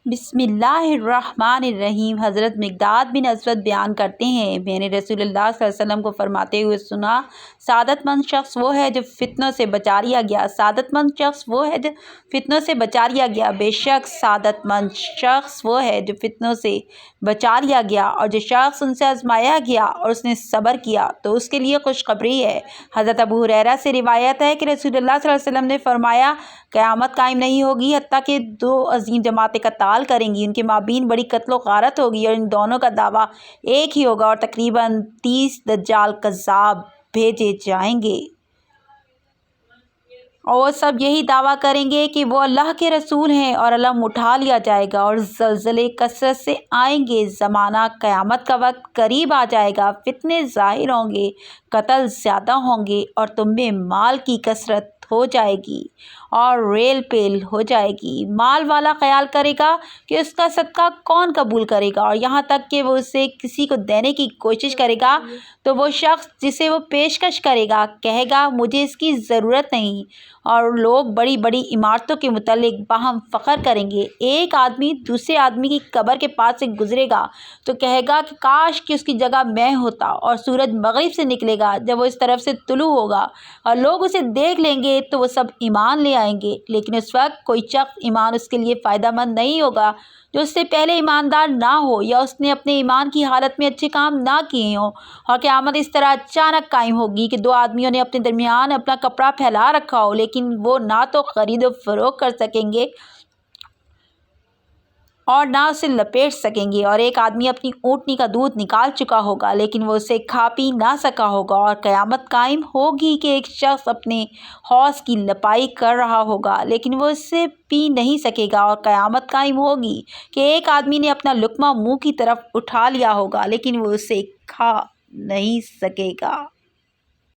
بسم اللہ الرحمن الرحیم۔ حضرت مقداد بن اسود بیان کرتے ہیں، میں نے رسول اللہ صلی اللہ علیہ وسلم کو فرماتے ہوئے سنا، سعادت مند شخص وہ ہے جو فتنوں سے بچا لیا گیا، سعادت مند شخص وہ ہے جو فتنوں سے بچا لیا گیا، بے شک سعادت مند شخص وہ ہے جو فتنوں سے بچا لیا گیا، اور جو شخص ان سے آزمایا گیا اور اس نے صبر کیا تو اس کے لیے خوشخبری ہے۔ حضرت ابو ہریرہ سے روایت ہے کہ رسول اللہ صلی اللہ علیہ وسلم نے فرمایا، قیامت قائم نہیں ہوگی حتیٰ کہ دو عظیم جماعتیں قتال کریں گی، ان کے مابین بڑی قتل و غارت ہوگی اور ان دونوں کا دعویٰ ایک ہی ہوگا، اور تقریباً 30 دجال کذاب بھیجے جائیں گے، اور وہ سب یہی دعویٰ کریں گے کہ وہ اللہ کے رسول ہیں، اور علم اٹھا لیا جائے گا، اور زلزلے کثرت سے آئیں گے، زمانہ قیامت کا وقت قریب آ جائے گا، فتنے ظاہر ہوں گے، قتل زیادہ ہوں گے، اور تم میں مال کی کثرت ہو جائے گی اور ریل پیل ہو جائے گی۔ مال والا خیال کرے گا کہ اس کا صدقہ کون قبول کرے گا، اور یہاں تک کہ وہ اسے کسی کو دینے کی کوشش کرے گا تو وہ شخص جسے وہ پیشکش کرے گا کہے گا مجھے اس کی ضرورت نہیں، اور لوگ بڑی بڑی عمارتوں کے متعلق باہم فخر کریں گے۔ ایک آدمی دوسرے آدمی کی قبر کے پاس سے گزرے گا تو کہے گا کہ کاش کہ اس کی جگہ میں ہوتا، اور سورج مغرب سے نکلے گا جب وہ اس طرف سے طلوع ہوگا اور لوگ اسے دیکھ لیں گے تو وہ سب ایمان لے آئیں گے، لیکن اس وقت کوئی شخص ایمان اس کے لیے فائدہ مند نہیں ہوگا جو اس سے پہلے ایماندار نہ ہو، یا اس نے اپنے ایمان کی حالت میں اچھے کام نہ کیے ہوں۔ اور قیامت اس طرح اچانک قائم ہوگی کہ دو آدمیوں نے اپنے درمیان اپنا کپڑا پھیلا رکھا ہو، لیکن وہ نہ تو خرید و فروخت کر سکیں گے اور نہ اسے لپیٹ سکیں گے، اور ایک آدمی اپنی اونٹنی کا دودھ نکال چکا ہوگا لیکن وہ اسے کھا پی نہ سکا ہوگا، اور قیامت قائم ہوگی کہ ایک شخص اپنے حوض کی لپائی کر رہا ہوگا لیکن وہ اس سے پی نہیں سکے گا، اور قیامت قائم ہوگی کہ ایک آدمی نے اپنا لقمہ منہ کی طرف اٹھا لیا ہوگا لیکن وہ اسے کھا نہیں سکے گا۔